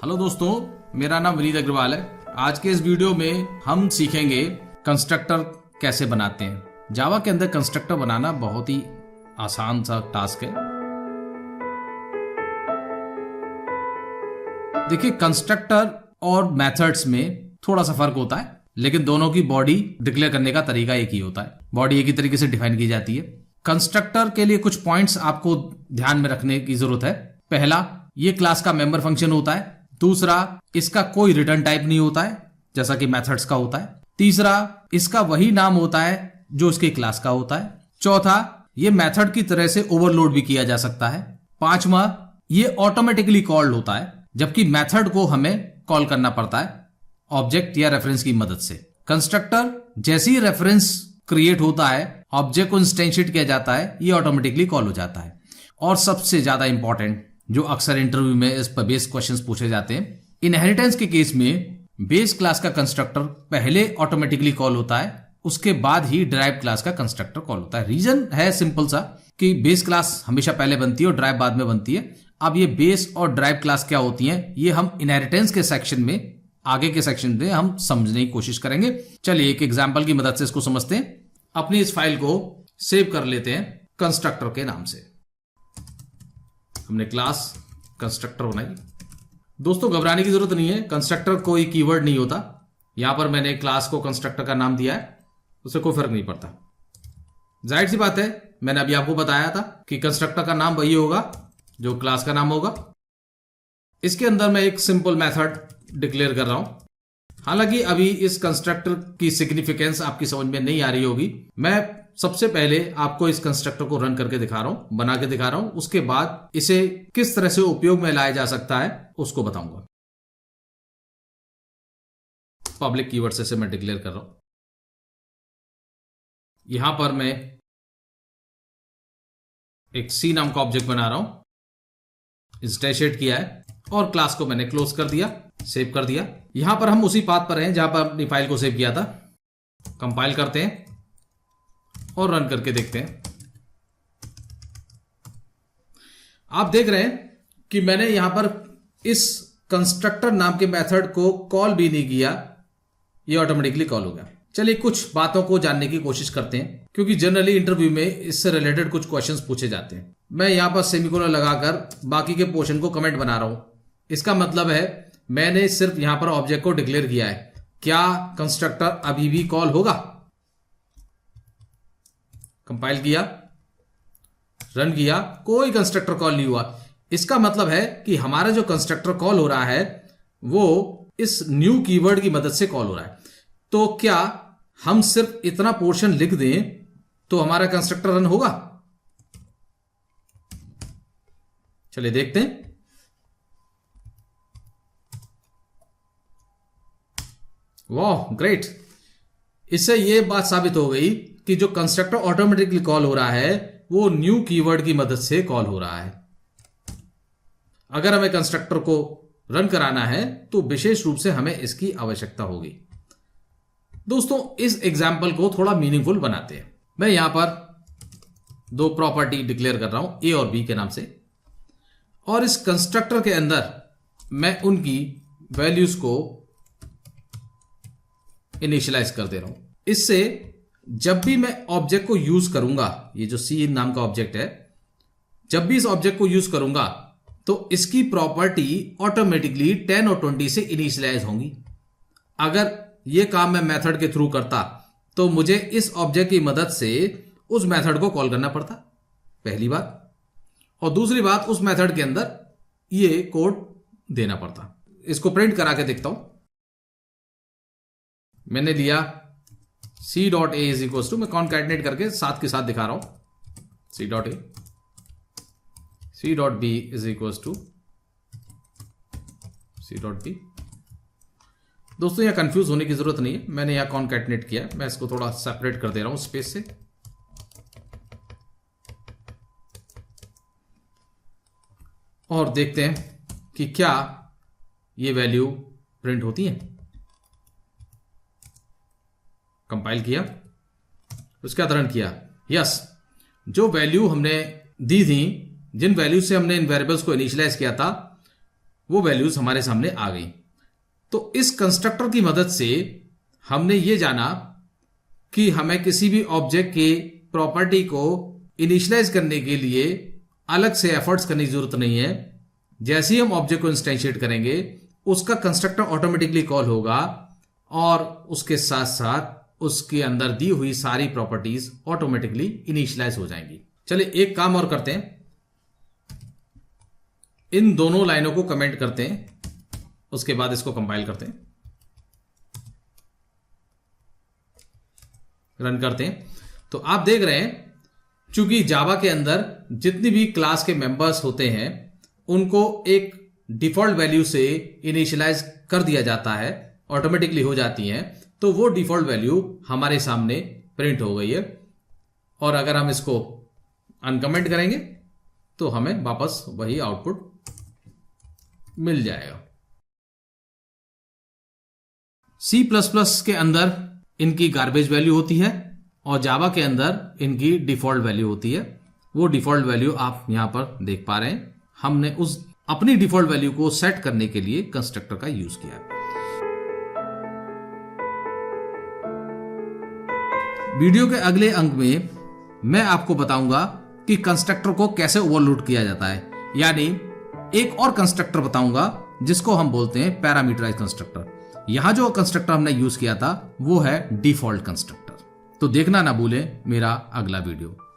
Hello दोस्तों, मेरा नाम विनीत अग्रवाल है। आज के इस वीडियो में हम सीखेंगे कंस्ट्रक्टर कैसे बनाते हैं। जावा के अंदर कंस्ट्रक्टर बनाना बहुत ही आसान सा टास्क है। देखिए, कंस्ट्रक्टर और मेथड्स में थोड़ा सा फर्क होता है, लेकिन दोनों की बॉडी डिक्लेयर करने का तरीका एक ही होता है। बॉडी एक ही तरीके से डिफाइन की जाती है। कंस्ट्रक्टर के लिए कुछ पॉइंट्स आपको ध्यान में रखने की जरूरत है। पहला, ये क्लास का मेंबर फंक्शन होता है। दूसरा, इसका कोई रिटर्न टाइप नहीं होता है जैसा कि मेथड्स का होता है। तीसरा, इसका वही नाम होता है जो इसके क्लास का होता है। चौथा, ये मेथड की तरह से ओवरलोड भी किया जा सकता है। पांचवा, ये ऑटोमेटिकली कॉल्ड होता है, जबकि मेथड को हमें कॉल करना पड़ता है ऑब्जेक्ट या रेफरेंस की मदद से। कंस्ट्रक्टर जैसे ही रेफरेंस क्रिएट होता है, ऑब्जेक्ट को इंस्टेंशिएट किया जाता है, ये ऑटोमेटिकली कॉल हो जाता है। और सबसे ज्यादा इंपॉर्टेंट, जो अक्सर इंटरव्यू में इस पर बेस क्वेश्चंस पूछे जाते हैं, इनहेरिटेंस के केस में बेस क्लास का कंस्ट्रक्टर पहले ऑटोमेटिकली कॉल होता है, उसके बाद ही ड्राइव क्लास का कंस्ट्रक्टर कॉल होता है। रीजन है सिंपल सा कि बेस क्लास हमेशा पहले बनती है और ड्राइव बाद में बनती है। अब ये बेस और ड्राइव क्लास क्या होती हैं, ये हम इनहेरिटेंस के सेक्शन में, आगे के सेक्शन में हम समझने की कोशिश करेंगे। चलिए एक एग्जांपल की मदद से इसको समझते हैं। अपनी इस फाइल को सेव कर लेते हैं कंस्ट्रक्टर के नाम से। हमने क्लास कंस्ट्रक्टर बनाई। दोस्तों, घबराने की जरूरत नहीं है, कंस्ट्रक्टर कोई कीवर्ड नहीं होता। यहां पर मैंने क्लास को कंस्ट्रक्टर का नाम दिया है, उससे कोई फर्क नहीं पड़ता। जाहिर सी बात है, मैंने अभी आपको बताया था कि कंस्ट्रक्टर का नाम वही होगा जो क्लास का नाम होगा। इसके अंदर मैं एक सिंपल मेथड डिक्लेयर कर रहा हूं। हालांकि अभी इस कंस्ट्रक्टर की सिग्निफिकेंस आपकी समझ में नहीं आ रही होगी। मैं सबसे पहले आपको इस कंस्ट्रक्टर को रन करके दिखा रहा हूं, बना के दिखा रहा हूं। उसके बाद इसे किस तरह से उपयोग में लाया जा सकता है उसको बताऊंगा। पब्लिक कीवर्ड से मैं डिक्लेयर कर रहा हूं। यहां पर मैं एक सी नाम का ऑब्जेक्ट बना रहा हूं, इंस्टेंशिएट किया है और क्लास को मैंने क्लोज कर दिया, सेव कर दिया। यहां पर हम उसी पाथ पर हैं जहां पर अपनी फाइल को सेव किया था। कंपाइल करते हैं और रन करके देखते हैं। आप देख रहे हैं कि मैंने यहां पर इस कंस्ट्रक्टर नाम के मेथड को कॉल भी नहीं किया, ये ऑटोमेटिकली कॉल हो गया। चलिए कुछ बातों को जानने की कोशिश करते हैं, क्योंकि जनरली इंटरव्यू में इससे रिलेटेड कुछ क्वेश्चंस पूछे जाते हैं। मैं यहां पर सेमीकोलन लगाकर बाकी के पोर्शन को कमेंट बना रहा हूं। इसका मतलब है मैंने सिर्फ यहां पर ऑब्जेक्ट को डिक्लेयर किया है। क्या कंस्ट्रक्टर अभी भी कॉल होगा? कंपाइल किया, रन किया, कोई कंस्ट्रक्टर कॉल नहीं हुआ। इसका मतलब है कि हमारा जो कंस्ट्रक्टर कॉल हो रहा है वो इस न्यू कीवर्ड की मदद से कॉल हो रहा है। तो क्या हम सिर्फ इतना पोर्शन लिख दें तो हमारा कंस्ट्रक्टर रन होगा? चलिए देखते हैं। वाह, ग्रेट। इससे यह बात साबित हो गई कि जो कंस्ट्रक्टर ऑटोमेटिकली कॉल हो रहा है वो न्यू कीवर्ड की मदद से कॉल हो रहा है। अगर हमें कंस्ट्रक्टर को रन कराना है तो विशेष रूप से हमें इसकी आवश्यकता होगी। दोस्तों, इस एग्जाम्पल को थोड़ा मीनिंगफुल बनाते हैं। मैं यहां पर दो प्रॉपर्टी डिक्लेयर कर रहा हूं, ए और बी के नाम से, और इस कंस्ट्रक्टर के अंदर मैं उनकी वैल्यूज को इनिशियलाइज कर दे रहा हूं। इससे जब भी मैं ऑब्जेक्ट को यूज करूंगा, ये जो सी नाम का ऑब्जेक्ट है, जब भी इस ऑब्जेक्ट को यूज करूंगा तो इसकी प्रॉपर्टी ऑटोमेटिकली 10 और 20 से इनिशियलाइज होंगी। अगर यह काम मैं मेथड के थ्रू करता तो मुझे इस ऑब्जेक्ट की मदद से उस मेथड को कॉल करना पड़ता, पहली बात। और दूसरी बात, उस मेथड के अंदर ये कोड देना पड़ता। इसको प्रिंट करा के देखता हूं। मैंने लिया C dot A is equal to, मैं कॉन्कैटिनेट करके साथ के साथ दिखा रहा हूं, C dot A, C dot B is equal to C dot B. दोस्तों, यहां कंफ्यूज होने की जरूरत नहीं है, मैंने यहां कॉन्कैटिनेट किया। मैं इसको थोड़ा सेपरेट कर दे रहा हूं स्पेस से। और देखते हैं कि क्या ये वैल्यू प्रिंट होती है। कंपाइल किया, उसका रन किया। यस, जो वैल्यू हमने दी थी, जिन वैल्यू से हमने इन वेरिएबल्स को इनिशियलाइज किया था, वो वैल्यूज हमारे सामने आ गई। तो इस कंस्ट्रक्टर की मदद से हमने ये जाना कि हमें किसी भी ऑब्जेक्ट के प्रॉपर्टी को इनिशियलाइज करने के लिए अलग से एफर्ट्स करने की जरूरत नहीं है। जैसे ही हम ऑब्जेक्ट को इंस्टेंशिएट करेंगे उसका कंस्ट्रक्टर ऑटोमेटिकली कॉल होगा और उसके साथ साथ उसके अंदर दी हुई सारी प्रॉपर्टीज ऑटोमेटिकली इनिशियलाइज हो जाएंगी। चलिए एक काम और करते हैं, इन दोनों लाइनों को कमेंट करते हैं, उसके बाद इसको कंपाइल करते हैं, रन करते हैं। तो आप देख रहे हैं चूंकि जावा के अंदर जितनी भी क्लास के मेंबर्स होते हैं उनको एक डिफॉल्ट वैल्यू से इनिशियलाइज कर दिया जाता है, ऑटोमेटिकली हो जाती हैं। तो वो डिफॉल्ट वैल्यू हमारे सामने प्रिंट हो गई है और अगर हम इसको अनकमेंट करेंगे तो हमें वापस वही आउटपुट मिल जाएगा। C++ के अंदर इनकी गार्बेज वैल्यू होती है और जावा के अंदर इनकी डिफॉल्ट वैल्यू होती है। वो डिफॉल्ट वैल्यू आप यहां पर देख पा रहे हैं। हमने उस अपनी डिफॉल्ट वैल्यू को सेट करने के लिए कंस्ट्रक्टर का यूज किया है। वीडियो के अगले अंक में मैं आपको बताऊंगा कि कंस्ट्रक्टर को कैसे ओवरलोड किया जाता है, यानी एक और कंस्ट्रक्टर बताऊंगा जिसको हम बोलते हैं पैरामीटराइज कंस्ट्रक्टर। यहां जो कंस्ट्रक्टर हमने यूज किया था वो है डिफॉल्ट कंस्ट्रक्टर। तो देखना ना भूलें मेरा अगला वीडियो।